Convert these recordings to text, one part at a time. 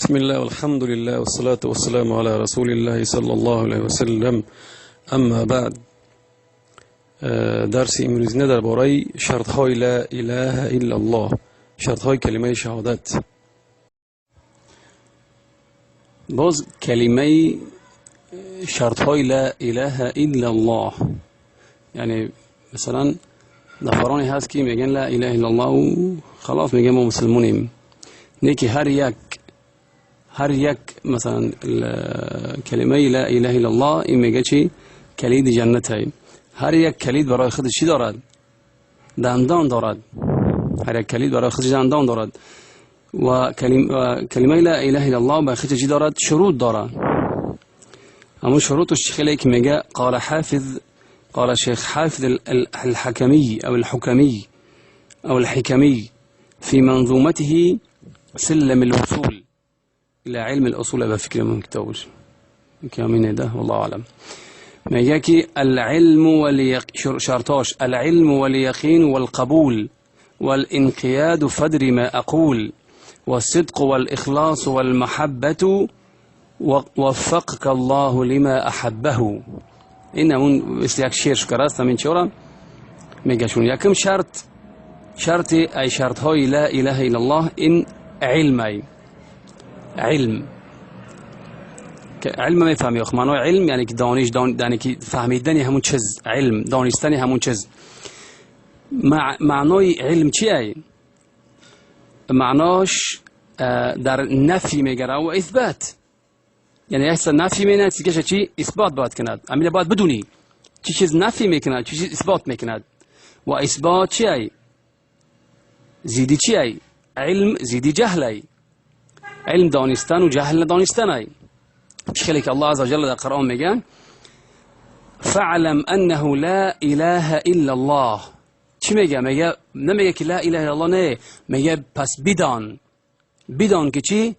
بسم الله والحمد لله والصلاة والسلام على رسول الله صلى الله عليه وسلم. اما بعد، درس امروز در باره شرط های لا اله الا الله، شرط های کلمه شهادت. باز کلمه شرط های لا اله الا الله، یعنی مثلا نفرانی هست که میگن لا اله الا الله و خلاص میگن ما مسلمونیم، نه که هر یک مثلا کلمه لا اله الا الله این میگه چی؟ کلید جنت هست. هر یک کلید برای خودش چی دارد؟ دندان دارد. هر یک کلید برای خودش دندان دارد و کلمه لا اله الا الله برای خودش چی دارد؟ شروط دارد. اما شروطش خیلی که میگه قال شيخ حافظ الحكمي أو الحكمي في منظومته سلم الوصول إلى علم الأصول بفكر من كتابش كامين ده والله أعلم. ما يجي العلم شرطاش العلم واليقين والقبول والانقياد فدر ما أقول والصدق والإخلاص والمحبة وفقك الله لما أحبه. این اون یک شعر شکر من چورا میگه شون یکم شرط ای شرط های لا اله الا الله این علم میفهمی اخ معنای علم یعنی که دانش یعنی که فهمیدن همون چیز، علم دانستن همون چیز. معنای علم چیه؟ معناش در نفی میگره و اثبات، یعنی احسا نفی میکند که چی اثبات باید کند. امیل باید بدونی چی چیز نفی میکند چی چیز اثبات میکند. و اثبات چی ای؟ زیدی چی ای؟ علم زیدی جهل ای. علم دانستن و جهل دانستن ای. خیلی که الله عزوجل در قرآن میگه فعلم انه لا اله الا الله. چی میگه؟ نمیگه که لا اله الا الله، نه، میگه پس بدان که چی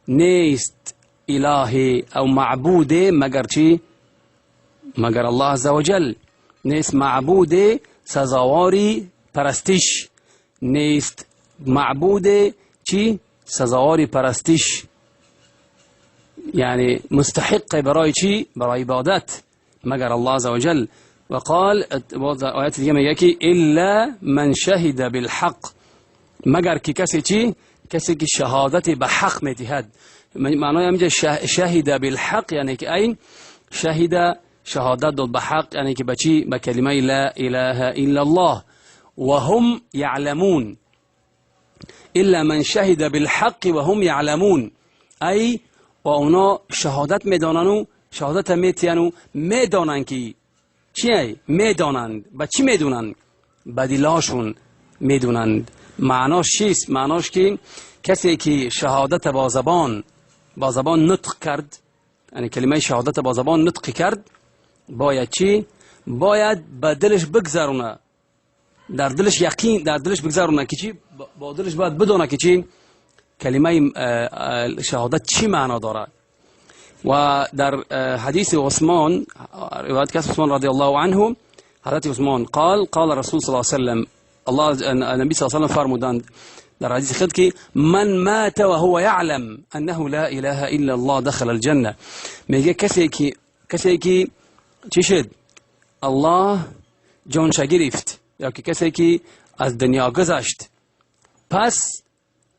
نیست الهی او معبود مگر چی؟ مگر الله عزوجل. نیست معبود سزاواری پرستش، نیست معبود چی؟ سزاواری پرستش، یعنی مستحق برای چی؟ برای عبادت مگر الله عزوجل. و قال آیت دیگه میگه که الا من شهد بالحق، مگر که کسی چی؟ کسی که شهادت به حق میدهد. معنای همینجا شهید بالحق یعنی که این شهادت داد به حق، یعنی که بچی به کلمه لا اله الا الله و هم یعلمون. الا من شهد بالحق و هم یعلمون، ای و اونا شهادت میدانن و شهادت میتین و میدانن که چی؟ میدانند. به چی میدونن؟ به دلاشون میدونند. معناش چیست؟ معناش که کسی که شهادت با زبان نطق کرد، یعنی کلمه شهادت با زبان نطق کرد، باید چی؟ باید به دلش بگذرونه، در دلش یقین در دلش بگذرونه که چی؟ با دلش باید بدونه که چی کلمه شهادت چی معنا داره. و در حدیث عثمان، روایت که عثمان رضی الله عنه، حضرت عثمان قال رسول صلی الله علیه و سلم، نبی صلی الله علیه و سلم فرمودند در حدیث خود که من مات و هو یعلم انه لا اله الا الله دخل الجنه. میگه کسی که چی شد؟ الله جانش گرفت، یا که کسی که از دنیا گذشت، پس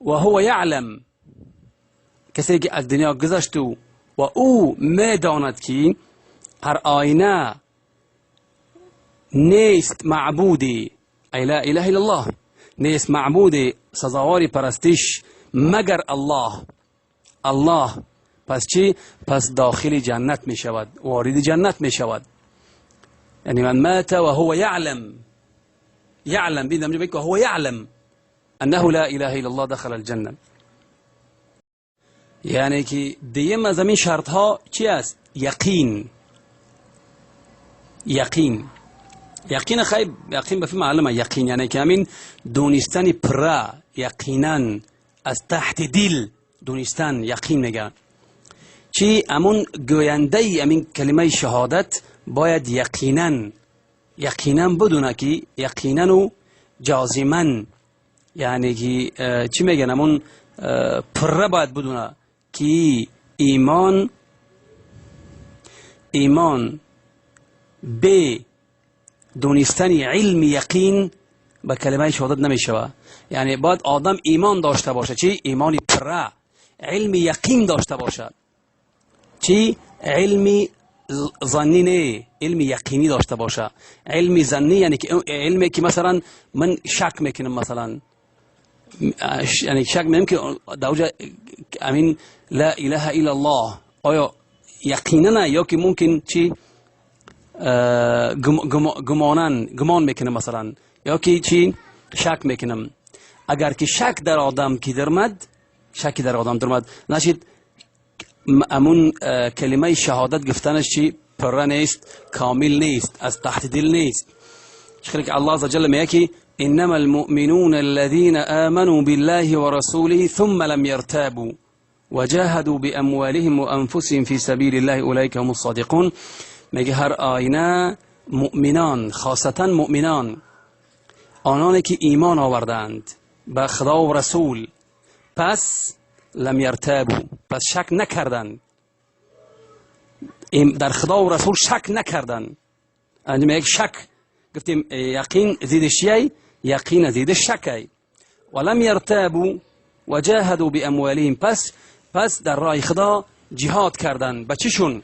و هو یعلم، کسی که از دنیا گذشت و او میداند که هر آینه نیست معبودی ای لا اله الا الله، نیست معبود سزاواری پرستش مگر الله. پس چی؟ پس داخل جنت می شود، وارد جنت می شود. یعنی من مات و هو یعلم بیدم جبک و هو یعلم انه لا اله الا الله دخل الجنه. یعنی که دیم از این شرط ها چی است؟ یقین به فهم معلومه. یقین یعنی که همین دونستن پرا، یقینا از تحت دل دونستن، یقین میگن چی؟ امون گوینده امین کلمه شهادت باید یقینا بدونه که یقینا و جازما، یعنی که چی میگن امون پره باید بدونه کی ایمان به دونستن علم یقین به کلمه شهادت نمیشه. یعنی باید آدم ایمان داشته باشه. چی؟ ایمانی پره. علم یقین داشته باشه. چی؟ علمی ظنی نه، علم یقینی داشته باشه. علم ظنی یعنی که علمی که مثلا من شک میکنم، مثلا یعنی شک میکنم که دوجه امین لا اله الا الله آیا یقینا نه، یا که ممکن چی گمان میکنم مثلا، یا که چی شک میکنم. اگر که شک در آدم کی درمد، شکی در آدم درمد نشید، امون کلمه شهادت گفتنش چی پره نیست، کامل نیست، از تحت دل نیست. شکلی که الله عزوجل میگه که انما المؤمنون الذين آمنوا بالله ورسوله ثم لم يرتابوا وجاهدوا باموالهم وانفسهم في سبيل الله اولئك هم الصادقون. میگه هر آینه مؤمنان، خاصتا مؤمنان، آنانی که ایمان آوردند به خدا و رسول، پس لم یرتابوا، پس شک نکردند، در خدا و رسول شک نکردند. انجام یک شک گفتیم یقین زیدش یی، یقین زیدش شکی. ولم یرتابوا و جاهدوا باموالهم، پس در راه خدا جهاد کردند. به چیشون؟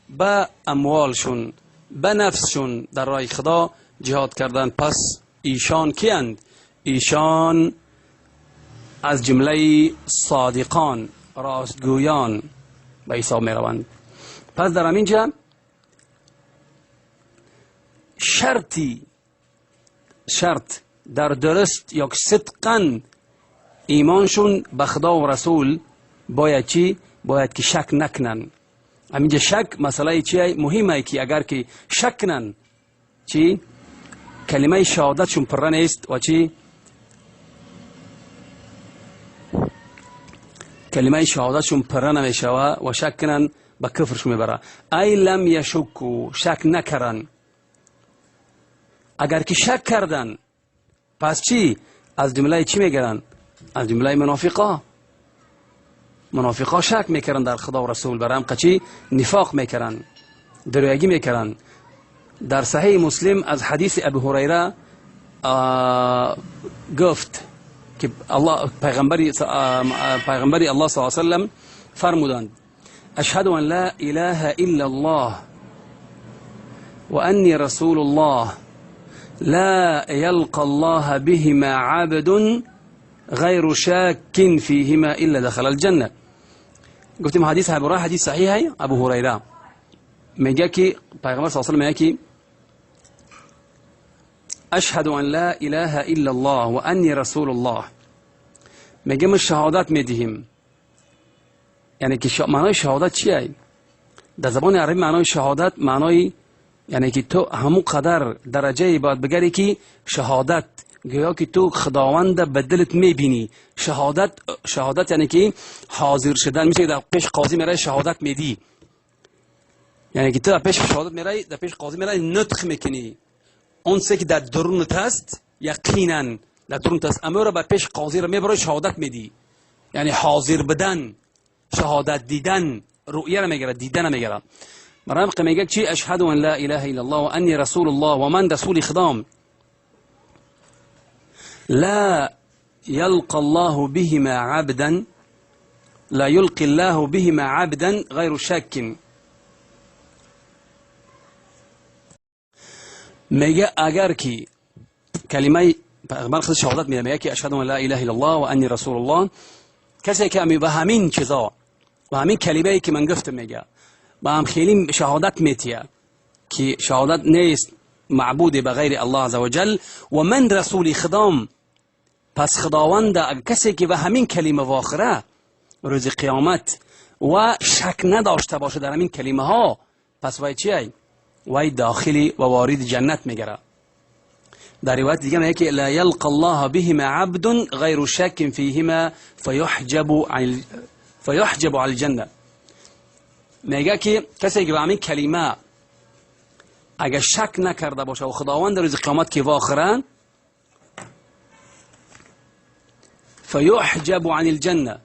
به اموالشون، به نفسشون در راه خدا جهاد کردند. پس ایشان کیند؟ ایشان از جمله صادقان، راستگویان به حساب می روند. پس در همینجا شرط در درست یا صدقاً ایمانشون به خدا و رسول باید چی؟ باید که شک نکنن. همینجا شک مسئله چیه؟ مهمه که اگر که شک کنن چی؟ کلمه شهادتشون پره نیست و چی؟ کلمه شهادتشون پره نمیشه و شک کنن به کفرشون میبره. ای لم یشکو، شک نکرن. اگر که شک کردن پس چی؟ از جمله چی میگرن؟ از جمله منافقا شک میکردن در خدا و رسول، برام قچی نفاق میکردن، درویگی میکردن. در صحیح مسلم از حدیث ابو هریره گفت که الله پیغمبری الله صلی الله علیه و سلم فرمودند اشهد ان لا اله الا الله و انی رسول الله لا يلقى الله بهما عبد غير شاك فيهما الا دخل الجنه. گفتیم حدیث ابو هریره حدیث صحیح ابو هریره میگه که پیغمبر صلی الله علیه و سلم میگه که اشهد ان لا اله الا الله و انی رسول الله. میگه ما شهادت میدهیم. یعنی که معنای شهادت چیه؟ در زبان عربی معنای شهادت معنای یعنی که تو همون قدر درجه باید بگری که شهادت گویا که تو خداوند به دلت میبینی. شهادت یعنی که حاضر شدن، میشه در پیش قاضی میره شهادت میدی، یعنی که تو در پیش شهادت میره، در پیش قاضی میره نطق میکنی اون چیزی که در درونت هست، یقینا در درونت هست، اما رو به پیش قاضی رو میبری شهادت میدی. یعنی حاضر بدن، شهادت دیدن، رؤیه رو میگیره، دیدن میگیره. مرام میگه چی؟ اشهد ان لا اله الا الله و انی رسول الله و من رسول خدام لا يلقى الله بهما عبدا، لا يلقي الله بهما عبدا غير شك. میگه اگر که کلمه پیغمبر خود شهادت میده، میگه که اشهد ان لا اله الا الله و انی رسول الله، کسی که به همین چیزا و همین کلمه‌ای که من گفتم میگه با هم خیلی شهادت میتیه که شهادت نیست معبود به غیر الله عزوجل و من رسول خدام، پس خداوند اگر کسی که به همین کلمه واخره روز قیامت و شک نداشته باشه در همین کلمه ها، پس وای چیه؟ وای داخلی و وارد جنت میگره. در روایت دیگه میگه که لا یلقى الله بهما عبد غیر شک فیهما فیحجب عن الجنه. میگه که کسی که به همین کلمه اگر شک نکرده باشه و خداوند روز قیامت که واخرن فیحجب عن الجنه،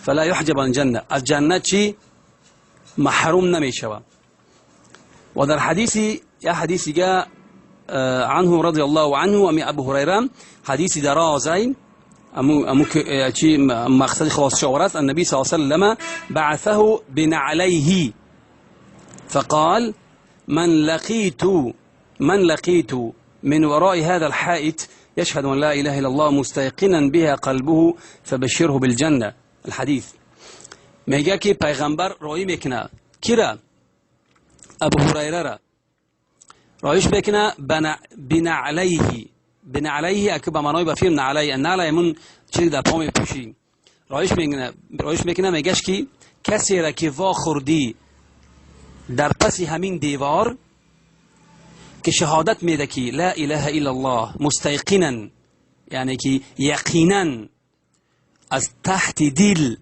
فلا يحجب عن الجنة، از جنت چی محروم نمی شود. و در حدیثی یا حدیثی که عنه رضی الله عنه و ابو هريره حدیثی درازین امو چی مقصد خلاص شورت النبي صلى الله عليه وسلم بعثه بنعليه فقال من لقيت من وراء هذا الحائط يشهد أن لا إله إلا الله مستيقنا بها قلبه فبشره بالجنة. الحديث میگه که پیغمبر رای میکنه کی را؟ ابو هریره را رایش میکنه بنعلیه که به معنای بفیم نعلیه، نعلیه من چیزی در پا میپوشیم. رایش میکنه میگهش که کسی را که وا خوردی در پس همین دیوار که شهادت میده که لا اله الا الله مستيقنا، یعنی که یقینا از تحت دل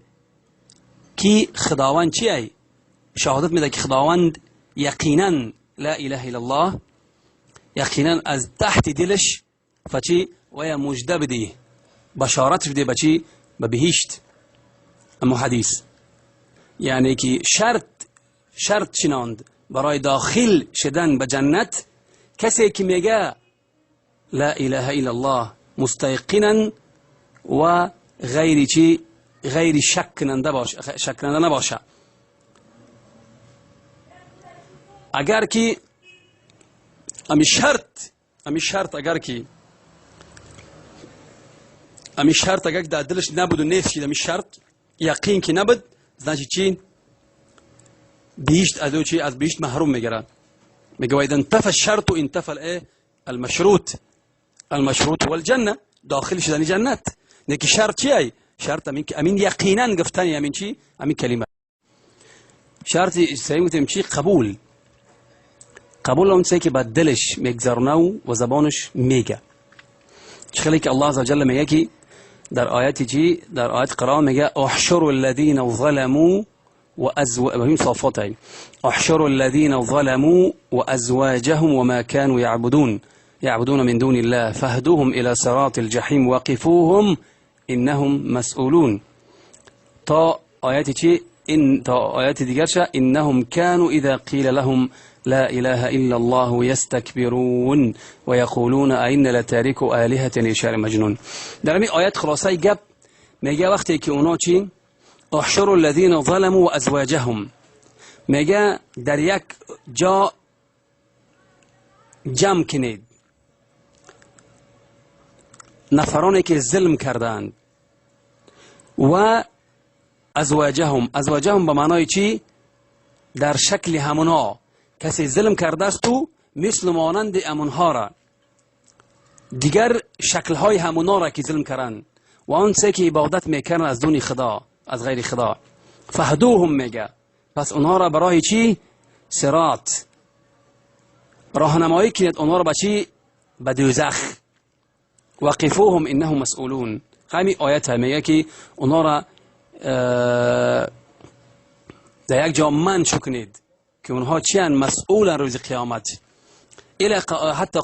که خداوند چیه شهادت میده که خداوند یقینا لا اله الا الله، یقینا از تحت دلش فچی و مجده بده بشارت بده بچی به بهشت. اما حدیث یعنی که شرط چناند برای داخل شدن به جنت کسی که میگه لا اله الا الله مستيقنا و غیر شک کننده نباشه. اگر که امی شرط اگر در دلش نبود و نیست شد امی شرط یقین که نبود زنچی چی بیشت ادو چی از بیشت محروم میگره. میگه اذا انتفى الشرط انتفى المشروط والجنه، داخل شدن جنت. نکی شرط چیه؟ شرط امین یقینا گفتن امین چی امین کلمه شرط سعی میتونیم چی قبول اون چیزی که با دلش میگذرونه و زبانش میگه. چخیلی که الله عزوجل میگه که در آیتی چی در آیت قرآن میگه احشروا الذين ظلموا وهم صافات احشروا الذين ظلموا وازواجهم وما كانوا يعبدون من دون الله فاهدوهم الى صراط الجحيم وقفوهم انهم مسئولون. تا آیتی چی تا آیت دیگر شه انهم كانوا اذا قيل لهم لا اله الا الله يستكبرون ويقولون ائنا لتاركو آلهة لشاعر مجنون. در این آیت خلاصه گپ میگه وقتی که اونا چی احشروا الذين ظلموا وازواجهم، میگه در یک جا جمع کنید نفرانی که ظلم کردند و ازواجهم به معنای چی در شکل همونا کسی ظلم کرده است تو مثل مانند امونها را دیگر شکلهای همونا را که ظلم کردند و آن سه که عبادت میکنن از دون خدا از غیر خدا فهدوهم میگه پس اونها را برای چی صراط راهنمایی کنید اونها را به چی به دوزخ وقفوهم انهم مسئولون. همین آیت میگه که اونها را در یک جا منع کنید که اونها چیان مسئولن روز قیامت. حتی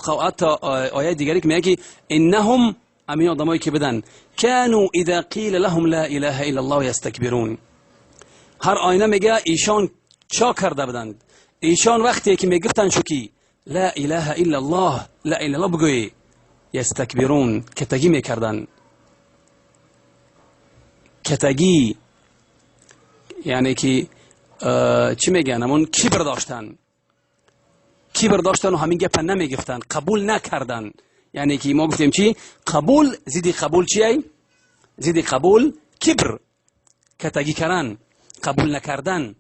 آیه دیگری که میگه که انهم امین آدمایی که بدن كانوا اذا قیل لهم لا اله الا الله یستکبرون. هر آینه میگه ایشان چا کرده بودند؟ ایشان وقتی که میگفتن شو کی لا اله الا الله لا اله الا الله بگوی یستکبرون کتگی میکردن. کتگی یعنی که چی میگن همون کبر داشتن و همین گپ نمیگفتن قبول نکردن. یعنی که ما گفتیم چی قبول زیدی قبول چیه زیدی قبول کبر کتگی کردن قبول نکردن.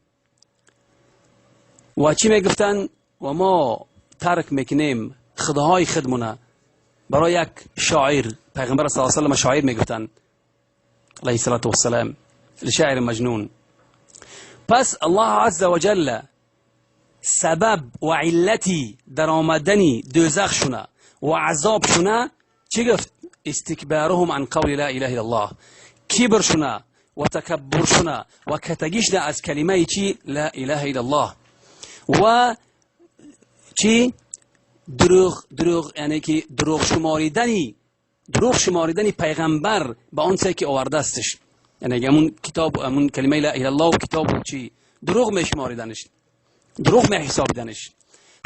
و چی میگفتن و ما ترک میکنیم خداهای خودمونه برای یک شاعر. پیغمبر صلی الله علیه و سلم شاعر میگفتن علیه الصلاة والسلام لشاعر مجنون. پس الله عز وجل سبب و علتی در آمدنی دوزخ شونه و عذاب شونه چی گفت؟ استکبارهم عن قول لا اله الا الله، کبر شونه و تکبر شونه و کتگیش ده از کلمه چی لا اله الا الله و چی دروغ یعنی که دروغ شماریدنی پیغمبر به آن چیزی که آورده استش. یعنی همون کتاب، همون کلمه لا اله الا الله و کتاب چی دروغ میشماریدنش، دروغ میحسابیدنش.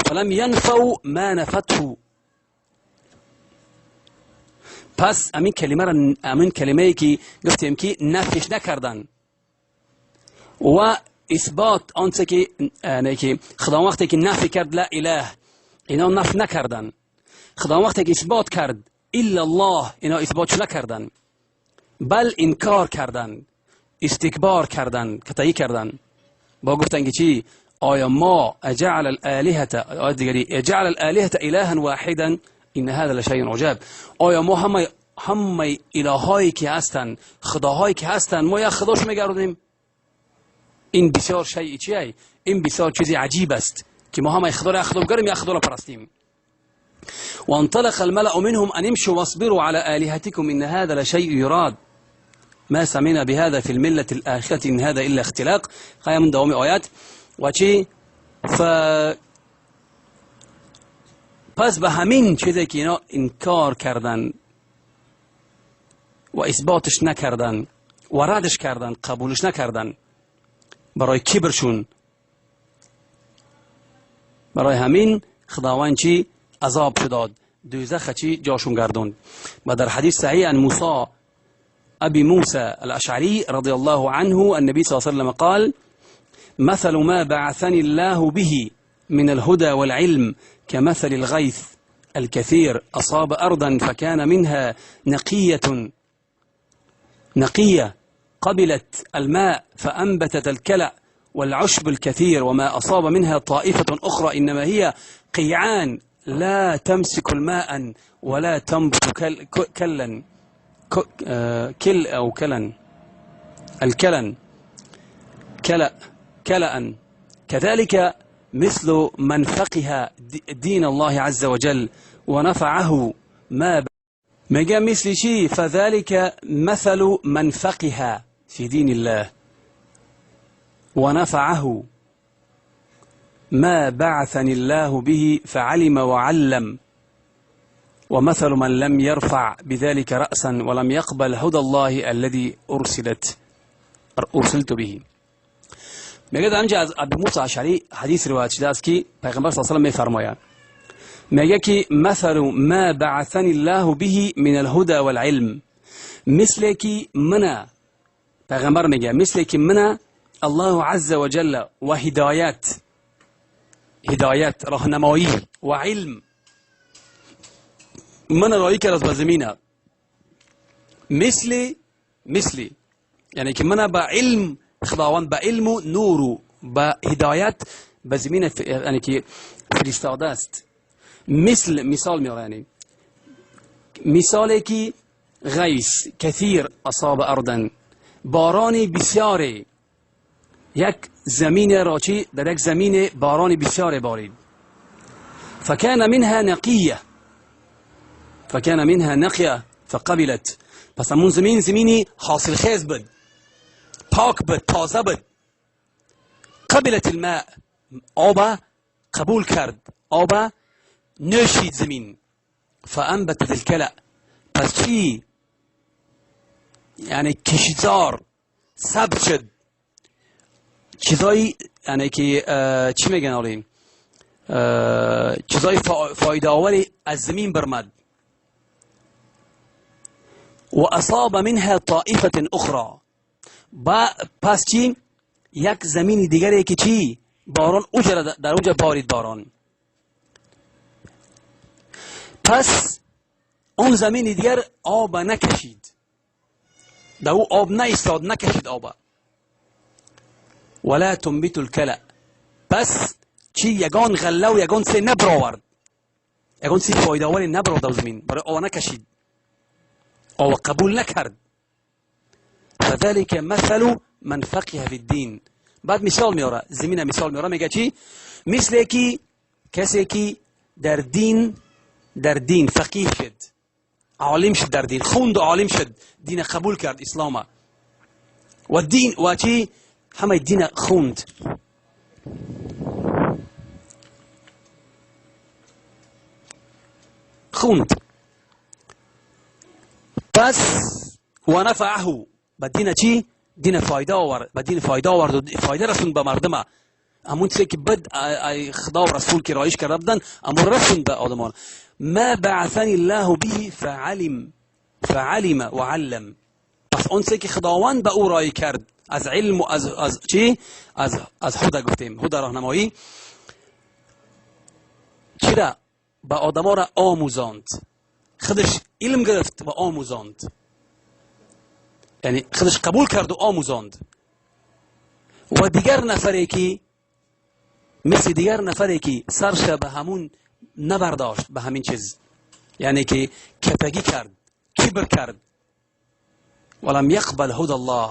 فلم ينفوا ما نفته. پس همین کلمه ای که گفتیم که نفیش نکردن و اثبات آنچه که خدا وقتی که نفی کرد لا اله، اینا نفی نکردن. خدا وقتی که اثبات کرد الا الله، اینا اثباتش نکردن، بل انکار کردن، استکبار کردن، کتایی کردن. با گفتن که چی؟ آیا ما اجعل الالهه، آیه دیگری اجعل الالهه الها واحدا ان هذا لشیء عجاب. آیا ما همه الهایی که هستن، خداهایی که هستن، ما یک خداش میگردیم؟ این بسیار شیء چیه؟ این بسیار چیزی عجیب است که ما همه خدا را خدا بگیریم یا خدا را پرستیم. وانطلق الملأ منهم ان امشوا واصبروا على الهتكم ان هذا لشيء يراد ما سمعنا بهذا في الملة الآخرة إن هذا إلا اختلاق. خواهی من دوام آیات و چی؟ پس به همین چیزی که اینا انکار کردن و اثباتش نکردن و ردش کردن، قبولش نکردن، برای کبرشون، برای همین خداوند چی؟ عذاب شداد، دوزخ چی؟ جاشون گردوند. و در حدیث صحیح عن موسی أبي موسى الأشعري رضي الله عنه النبي صلى الله عليه وسلم قال: مثل ما بعثني الله به من الهدى والعلم كمثل الغيث الكثير أصاب أرضا فكان منها نقية قبلت الماء فأنبتت الكلأ والعشب الكثير، وما أصاب منها طائفة أخرى إنما هي قيعان لا تمسك الماء ولا تنبت كلا كل أو كلن، الكلن كلأ. كذلك مثل من فقه دين الله عز وجل ونفعه ما مجا مثل شيء، فذلك مثل من فقه في دين الله ونفعه ما بعثني الله به فعلم وعلم، ومثل من لم يرفع بذلك رأسا ولم يقبل هدى الله الذي أرسلت به. میگه در اینجا از ابی موسی اشعری حدیث روایت شده است که پیغمبر صلی الله علیه و آله میفرماید، میگه که مثل ما بعثني الله به من الهدى والعلم، مثل که من، پیغمبر میگه مثل که من الله عز وجل و هدایت راهنمایی و علم من رایی کرد از زمینه، مثل یعنی که من با علم خداوند، با علم و نور و با هدایت به زمین یعنی که فرستاده است. مثال میاره، یعنی مثالی که غیث کثیر اصاب اردن، باران بسیاری، یک زمین راچی در یک زمین باران بسیاری بارید، فکان منها نقیه فقبلت، پس همون زمینی حاصل خیز بود، پاک بود، تازه بود. قبلت الماء، آب قبول کرد، آب نوشید زمین. فانبتت الكلأ، پس چی؟ یعنی کشیزار ثبت شد، چیزایی یعنی که چی میگن آلین، چیزای فایده آوری از زمین برمد. و اصاب منها طائفه اخرى، پس چی؟ یک زمین دیگری که چی؟ باران در اونجا بارید باران، پس اون زمین دیگر آب نکشید، در او آب نایستاد، نکشید آب. ولا تنبت الكلأ، پس چی؟ یگان غله و یگان سی نبراورد، یگان سی فایده آوری نبراورد در زمین، برای آب نکشید، آب قبول نکرد. فذلك مثل من فقه في الدين. بعد مثال میاره، زمین مثال میاره، میگه چی؟ مثل کی کسی که در دین فقیه شد، عالم شد، در دین خوند و عالم شد، دین قبول کرد، اسلام و دین و چی؟ همه دین خوند. پس و نفعه، به دین چی؟ دین فایده آورد، به دین فایده آورد و فایده رسوند به مردم. همون چیزی که بد خدا و رسول که رایش کرده بودن اما رسوند به آدمان. ما بعثنی الله به فعلم و علم. پس اون چیزی که خداوند به او رای کرد از علم و از چی؟ از هدى گفتیم، هدى راهنمایی، چی را به آدما را آموزاند. خودش علم گرفت و آموزاند، یعنی خودش قبول کرد و آموزاند. و دیگر نفری که مثل دیگر نفری که سرش به همون نبرداشت، به همین چیز، یعنی که کتگی کرد، کبر کرد، ولم یقبل هدى الله،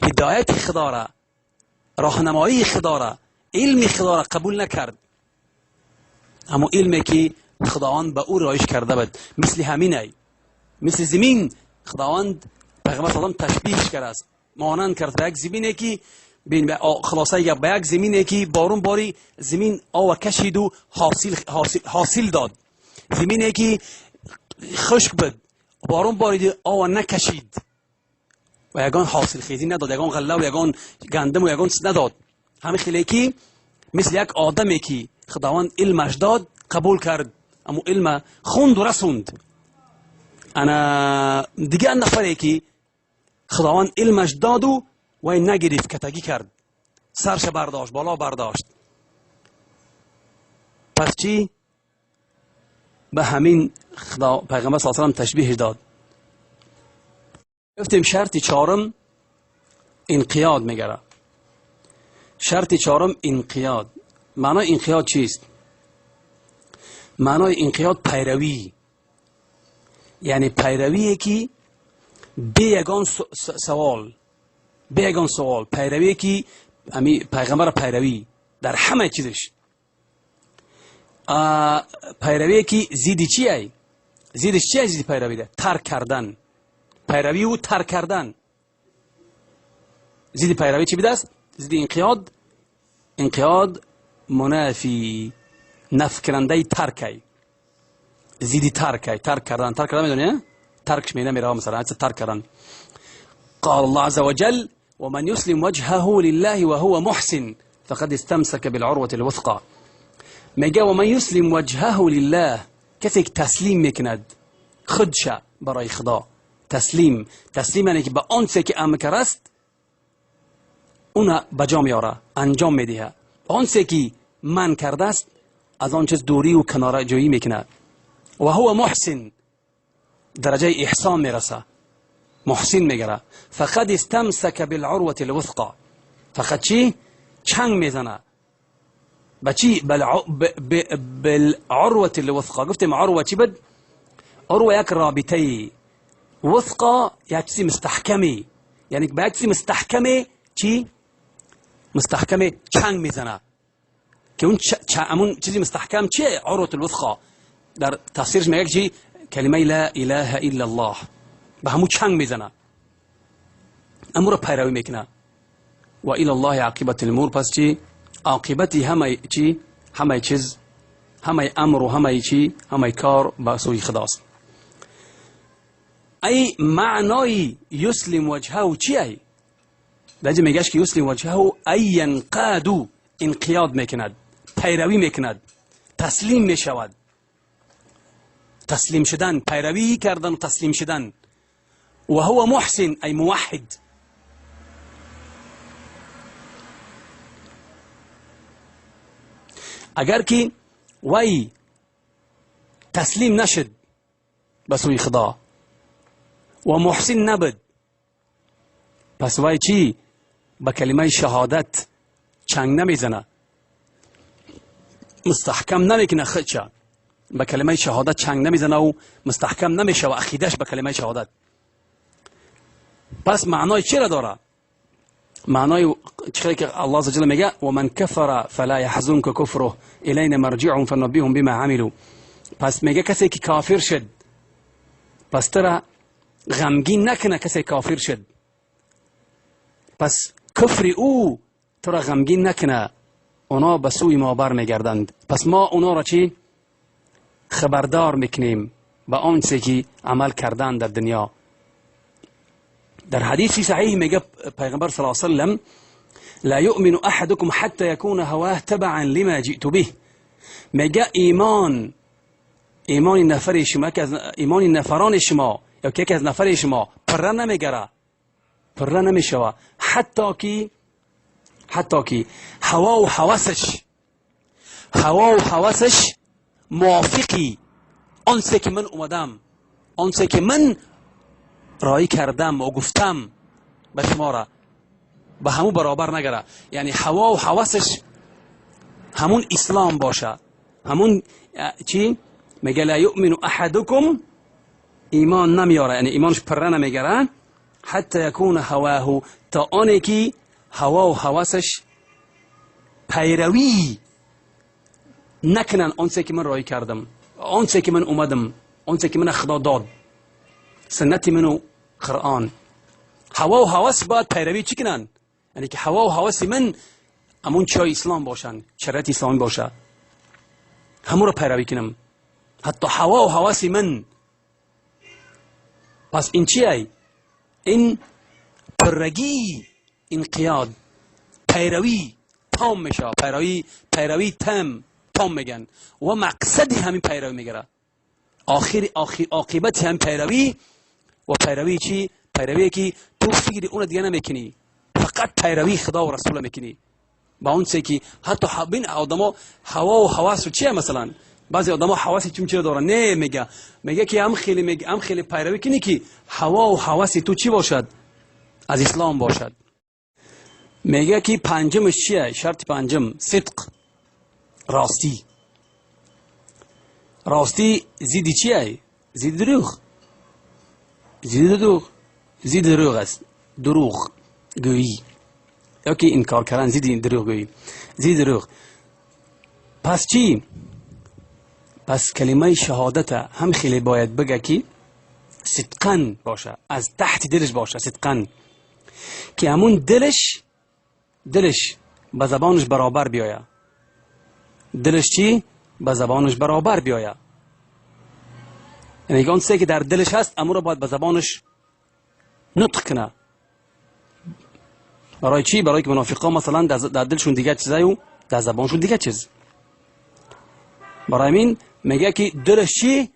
هدایت خدا را، راهنمایی خدا را، علم خدا را قبول نکرد. اما علمی که خداوند به او رایش کرده بود، مثل همینه، مثل زمین خداوند پیغمبر صلی الله علیه و آله تشبیهش کرده است، مانند کرد به یک زمینی که خلاصه به یک زمینی که بارون باری، زمین آب کشید و حاصل داد. زمینی که خشک بود، بارون بارید آب نکشید و یگان حاصل خیزی نداد، یگان غله و یگان گندم و یگان نداد. همین خیلی که مثل یک آدمی که خداوند علمش داد قبول کرد، اما علم خوند و رسوند. انا دیگه نفری که خداوند علمش داد و نگرفت، کتگی کرد، سرش برداشت، بالا برداشت. پس چی؟ به همین خدا پیغمبر صلی الله علیه و آله تشبیه داد. گفتیم شرط چهارم انقیاد میگره. شرط چهارم انقیاد. معنای انقیاد چیست؟ معنای انقیاد پیروی، یعنی پیرویی که به یگان سوال پیروی که پیغمبر پیروی در همه چیزش، پیروی که زیدی چیه؟ زیدش چیه؟ زیدی پیروی ده ترک کردن، پیروی و ترک کردن. زیدی پیروی چی بیده است؟ زیدی انقیاد، انقیاد منافی نفی کننده ترکی، زیدی ترکی، ترک کردن. ترک کردن میدونی؟ ترکش میده میره مثلا ترک کردن. قال الله عز وجل ومن يسلم وجهه لله وهو محسن فقد استمسك بالعروة الوثقى. میگه ومن يسلم وجهه لله، کسی که تسلیم میکند خودش برای خدا. تسلیم یعنی که به آن چیزی که امر کرده است اون بجا میاره، انجام میده. آن چیزی که من کرده است از آن چیز دوری و کناره جویی میکنه. و هو محسن، درجه احسان میرسه، محسن میگره. فقد استمسك بالعروة الوثقى. فقط چی؟ چنگ میزنه. بچی؟ بالعروة الوثقى. گفتیم عروة چی بود؟ عروة یک رابطه، وثقى یک چیزی مستحکمی، یعنی به یک چیزی مستحکمه چی؟ مستحکمه چنگ میزنه. که اون چیزی مستحکم چیه؟ عروة الوثقى. در تفسیرش میگه چی؟ کلمه لا اله الا الله. به همون چنگ میزنه، امور پیروی میکنه. و الی الله عاقبت الامور. پس چی؟ عاقبتی همه چی؟ همه چیز، همه امر و همه چی؟ همه کار به سوی خداست. ای معنای یسلم وجهه چیه؟ درجه میگهش که یسلم وجهه ای ینقادو، انقیاد میکند، پیروی میکند، تسلیم میشود. تسلیم شدن، پیروی کردن و تسلیم شدن. و هو محسن ای موحد. اگر که وی تسلیم نشد به سوی خدا و محسن نبود، پس وی چی؟ به کلمه شهادت چنگ نمیزنه، مستحکم نمیکنه خودشه. به کلمه شهادت چنگ نمیزنه و مستحکم نمیشه و عقیدش به کلمه شهادت. پس معنای چی را داره؟ معنای چیزی که الله عز وجل میگه و من کفر فلا يحزنك كفره الینا مرجعهم فننبئهم بما عملوا. پس میگه کسی که کافر شد، پس ترا غمگین نکنه کسی کافر شد. پس کفر او ترا غمگین نکنه، اونا به سوی ما بر میگردند. پس ما اونا را چی؟ خبردار میکنیم به آن چیزی که عمل کردن در دنیا. در حدیثی صحیح میگه پیغمبر صلی الله علیه و سلم لا یؤمن احدکم حتی یکون هواه تبعا لما جئت به. میگه ایمان نفر شما که از ایمان نفران شما یا که از نفر شما پر نمیگره، پر نمیشوه حتی که هوا و حواسش موافقی آنچه که من اومدم، آنچه که من رای کردم و گفتم به شما را به همون برابر نگره. یعنی هوا و حواسش همون اسلام باشه، همون چی میگه لا یؤمن احدکم، ایمان نمیاره، یعنی ایمانش پر نمیگره حتی یکون هواه، تا آنی که هوا و حواسش پیروی نکنن آنچه که من رای کردم، آنچه که من اومدم، آنچه که من خدا داد، سنت منو قرآن. هوا و حواس باید پیروی چی کنن؟ یعنی که هوا و حواس من همون چای اسلام باشن، شریعت اسلامی باشه، همون رو پیروی کنم، حتی هوا و حواس من. پس این چیه؟ این پرگی، انقیاد، پیروی تام میشه، پیروی تام میگن و مقصدی همین پیروی میگره، عاقبت هم پیروی. و پیروی چی؟ پیروی که تو فکر اون دیگه نمیکنی، فقط پیروی خدا و رسول میکنی. با اون چه که حتی بین آدما هوا و حواس چیه؟ مثلا بعضی آدما حواس چی دارن؟ نه میگه که هم خیلی پیروی کنی که هوا و حواس تو چی باشد؟ از اسلام باشد. میگه که پنجمش چیه؟ شرط پنجم صدق، راستی زیدی چیه؟ زید دروغ است، دروغ گویی یا که انکار کردن، زید دروغ گویی، زید دروغ. پس چی؟ پس کلمه شهادت هم خیلی باید بگه که صدقاً باشه، از تحت دلش باشه صدقاً، که همون دلش به زبانش برابر بیاید. دلش چی؟ به زبانش برابر بیاید. یعنی اون چیزی که در دلش هست اما رو باید به زبانش نطق کنه. برای چی؟ برای که منافقا مثلا در دلشون دیگه چیزه و در زبانشون دیگه چیز. برای این میگه که دلش چی؟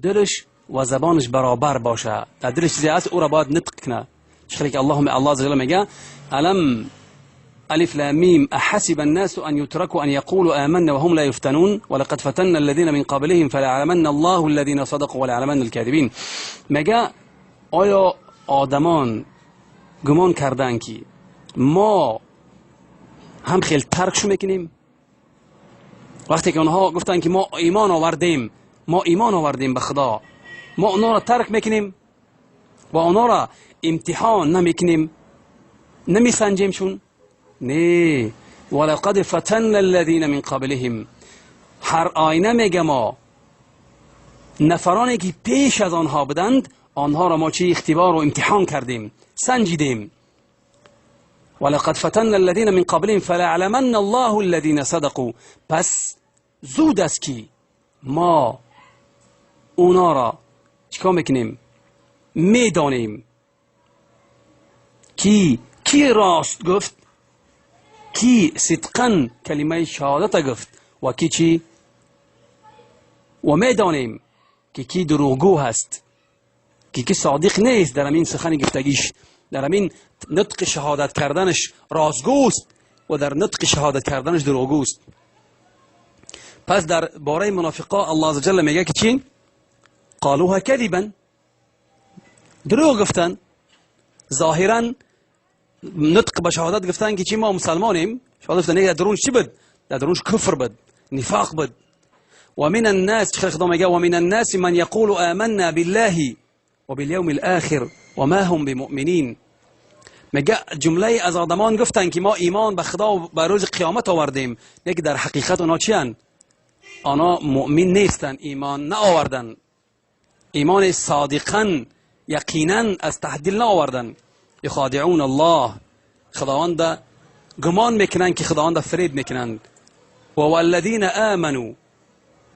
دلش و زبانش برابر باشه. در دلش چیزی هست او را باید نطق کنه. شکلی که الله عز وجل میگه الم الف لام میم احسب الناس ان يتركوا ان يقولوا آمنا وهم لا يفتنون ولقد فتنا الذين من قبلهم فليعلمن الله الذين صدقوا وليعلمن الكاذبين. میگه آیا آدمان گمان کردن که ما هم خیلی ترکشو میکنیم؟ وقتی که اونها گفتن که ما ایمان آوردیم به خدا، ما اونها را ترک میکنیم و اونها را امتحان نمیکنیم، نمیسنجیمشون؟ نه. ولقد فتن الذين من قبلهم، هر آینه میگه ما نفرانی که پیش از آنها بودند آنها را ما چی اختبار و امتحان کردیم، سنجیدیم. ولقد فتن الذين من قبلهم فليعلمن الله الذين صدقوا. پس زود است که ما اونا را چیکار میکنیم؟ میدانیم کی راست گفت، کی صدقاً کلمه شهادت گفت و کی چی، و میدانیم که کی دروغگو هست، کی صادق نیست در این سخن گفتگیش، در این نطق شهادت کردنش رازگوست و در نطق شهادت کردنش دروغگوست. پس در باره منافقا الله عز وجل میگه که چی؟ قالوها کذبا، دروغ گفتن، ظاهرا نطق به شهادت گفتن که چی ما مسلمانیم، شهادت گفتن در درونش چی بود؟ در درونش کفر بود، نفاق بود. و من الناس، خدا میگه و من الناس من یقول آمنا بالله و بالیوم الاخر و ما هم بمؤمنین. میگه جمله از آدمان گفتن که ما ایمان به خدا و به روز قیامت آوردیم، لیکن در حقیقت اونا چی هن؟ آنها مؤمن نیستن، ایمان نه آوردن، ایمان صادقا یقینا از تحدیل نه آوردن. یخادعون الله، خداوند گمان میکنن که خداوند فریب میکنن. و والذین آمنوا،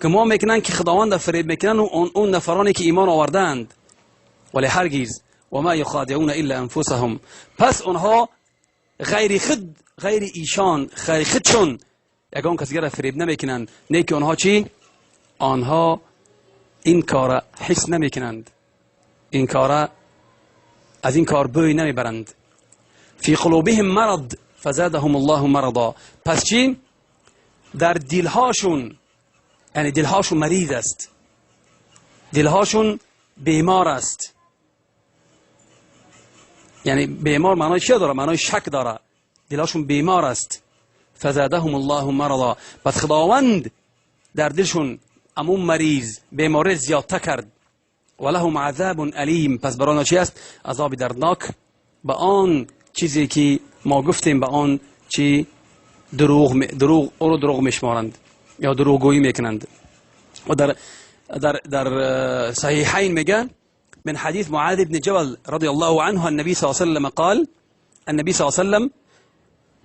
گمان میکنن که خداوند فریب میکنن اون نفرانی که ایمان آوردند، ولی هرگز و ما یخادعون الا انفسهم. پس اونها غیر ایشان غیر خودشون یگان کسی را فریب نمیکنند، نه که آنها چی؟ آنها این کار حس نمیکنند، این کار از این کار بوی نمیبرند. فی قلوبهم مرض فزادهم الله مرضا. پس چی؟ در دلهاشون، یعنی دلهاشون مریض است، دلهاشون بیمار است. یعنی بیمار معنای چی داره؟ معنای شک داره. دلهاشون بیمار است. فزادهم الله مرضا. پس خداوند در دلشون امون مریض بیماری زیادتر کرد. ولهم عذاب علیم. پس برای آنها چی است؟ عذاب دردناک به آن چیزی که ما گفتیم، به آن چی دروغ میشمارند یا دروغگویی میکنند. و در صحیحین میگه من حديث معاذ بن جبل رضي الله عنه النبي صلى الله عليه وسلم قال النبي صلى الله عليه وسلم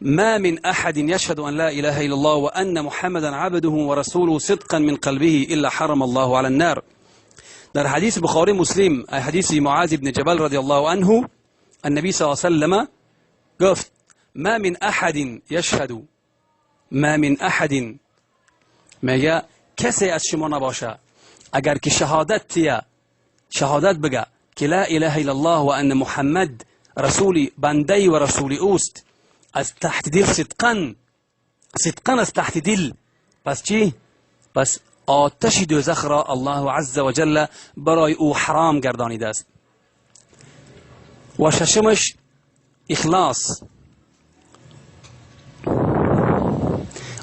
ما من أحد يشهد أن لا إله إلا الله وأن محمدا عبده ورسوله صدقا من قلبه إلا حرم الله على النار. در حديث بخاري مسلم حديث معاذ بن جبل رضي الله عنه النبي صلى الله عليه وسلم گفت ما من أحد يشهد، ما من أحد میگه کسی از شما نباشه اگر که شهادت بگه که لا اله الا الله و ان محمد رسولی بنده و رسول اوست از تحت دل صدقا از تحت دل، پس چی؟ پس آتش دوزخ را الله عز و جل برای او حرام گردانیده است. و ششمش اخلاص.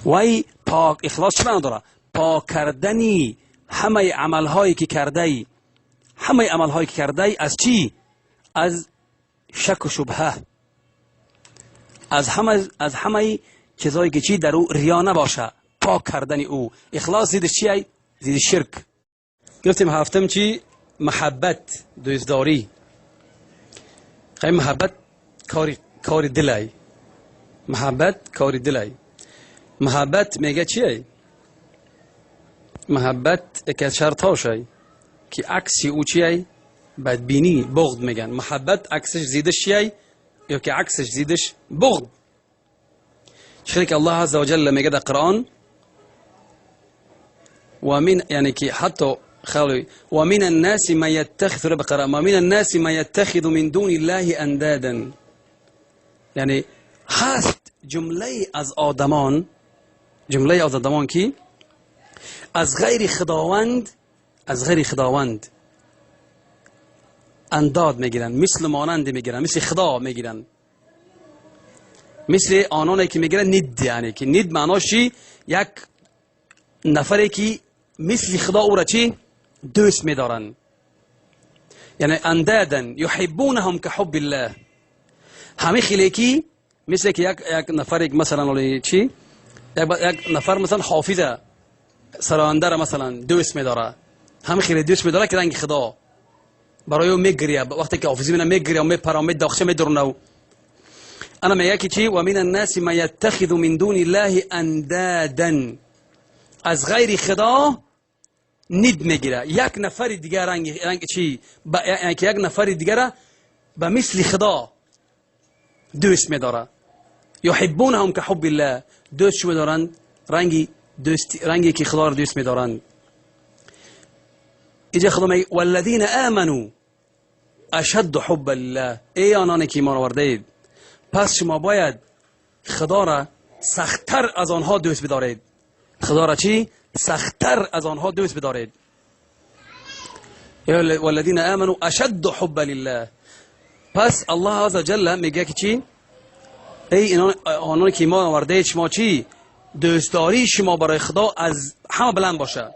وای پاک اخلاص چه معنی داره؟ پاک کردنی همه عملهایی که کرده از چی؟ از شک و شبهه، از همه چیزایی که چی در او ریا نباشه، پاک کردن او. اخلاص زیدش چی؟ زید شرک. گفتیم هفتم چی؟ محبت، دوستداری. خیلی محبت کار دلای، محبت کار دلای. محبت میگه چیه؟ محبت یک از شرطاشه که عکسی او چیه؟ بدبینی، بغض میگن. محبت عکسش زیدش چیه؟ یا که عکسش زیدش بغض. شرک الله عز و جل میگه در قرآن ومن، یعنی که حتی خالی ومن الناس ما يتخذ بقرآن ومن الناس ما يتخذ من دون الله اندادا. یعنی هست جمله از آدمان که از غیر خداوند انداد میگیرن، مثل مانند میگیرن، مثل خدا میگیرن، مثل آنانی که میگیرن ند. یعنی که ند معناش چی؟ یک نفری که مثل خدا او را چی؟ دوست میدارن. یعنی اندادن یحبونهم که حب الله. همه خیلی که مثل که یک نفر مثلا چی؟ یک نفر مثلا حافظه سرانده را مثلا دوست میداره، همه خیلی دوست میداره که رنگ خدا برای او میگریه، وقتی که حافظی میگریه و میپره و میداخشه میدرونه. انا میگه که چی؟ و من الناس ما يتخذ من دون الله اندادا. از غیر خدا ند میگیره، یک نفر دیگه رنگ چی؟ یعنی که یک نفر دیگه را به مثل خدا دوست میداره. یحبونهم که حب الله. دوست میدارن رنگی که خدا را دوست میدارن. اینجا خدا میگه والذین آمنوا اشد حب لله. ای آنانی که ایمان آورده اید، پس شما باید خدا را سختتر از آنها دوست بدارید. خدا را چی؟ سختتر از آنها دوست بدارید. والذین آمنوا اشد حب لله. پس الله عز و جل میگه که چی؟ ای آنانی که ایمان آورده اید، شما چی؟ دوستداری شما برای خدا از همه بلند باشه.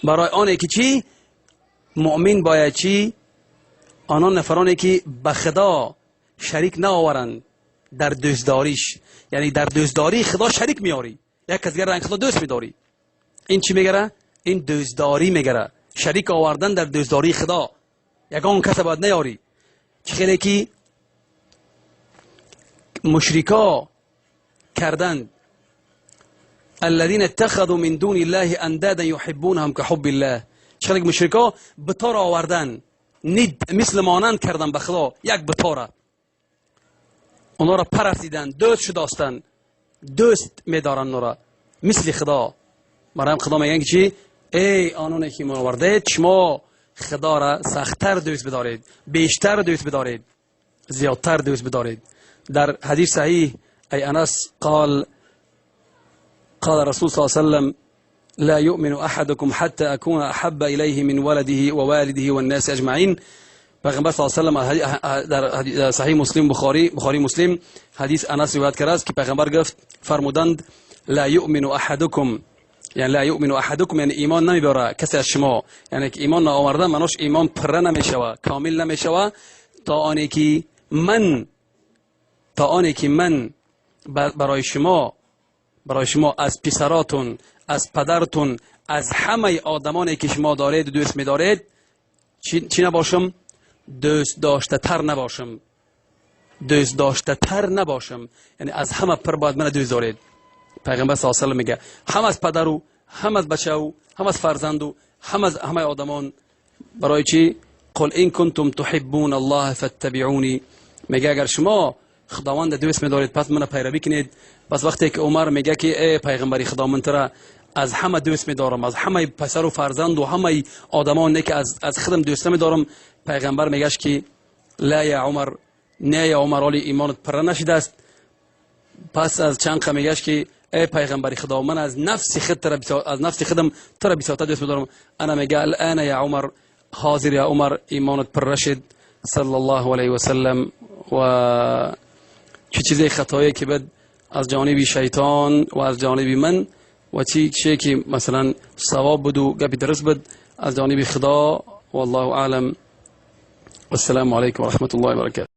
برای آنه که چی؟ مؤمن باید چی؟ آنان نفرانی که به خدا شریک نآورند در دوستداریش، یعنی در دوستداری خدا شریک میاری، یک کس دیگر خدا دوست میداری. این چی میگره؟ این دوستداری میگره، شریک آوردن در دوستداری خدا. یگان کس باید نیاری. چه خیلی که مشرکا کردند الذين اتخذوا من دون الله اندادا يحبونهم كحب الله. چقدر مشرکا بتار آوردن، نید مثل مانند کردن به خدا، یک بتاره اونا را پرستیدن، دوست داشتن، دوست میدارن اونا را مثل خدا. مرام خدا میگن که چی؟ ای آنونه که ایمان آوردید شما خدا را سخت‌تر دوست بدارید، بیشتر دوست بدارید، زیادتر دوست بدارید. در حدیث صحیح ای انس قال رسول صلی الله علیه وسلم لا يؤمن احدكم حتى اكون احب اليه من ولده ووالده والناس اجمعين. پیغمبر صلی الله علیه و سلم در صحیح مسلم بخاری مسلم حدیث انس روایت کرده است که پیغمبر گفت فرمودند لا يؤمن احدكم، یعنی لا یؤمن احدکم یعنی ایمان نمیبره کسی از شما، یعنی که ایمان نآورده منوش ایمان پره نمیشوه، کامل نمیشوه تا آنی که من برای شما از پسراتون، از پدرتون، از همه آدمانی که شما دارید و دوست می‌دارید چی نباشم؟ دوست داشته تر نباشم. یعنی از همه پر باید من دوست دارید. پیغمبر صلی الله علیه و سلم میگه هم از پدر و هم از بچه و هم از فرزند و هم از همه آدمان. برای چی؟ قل این کنتم تحبون الله فاتبعونی. میگه اگر شما خداوند دوست می‌دارید پس منو پیروی کنید. پس وقتی که عمر میگه که ای پیغمبری خدا من ترا از همه دوست می‌دارم، از همه پسر و فرزند و همه آدمان که از خودم دوست می‌دارم، پیغمبر میگه که لا یا عمر، نه یا عمر، علی ایمانت پر نشده است. پس از چند میگه که ای پیغمبری خدا من از نفس خودم ترا بسیار دوست می‌دارم. انا میگه الان یا عمر، حاضر یا عمر ایمانت پر شد. صلی الله علیه و سلم. و چه چیزی خطایی که بد از جانب شیطان و از جانب من و چی که مثلا ثواب بود و گپی درست بود از جانب خدا. والله اعلم. والسلام علیکم و رحمت الله و برکاته.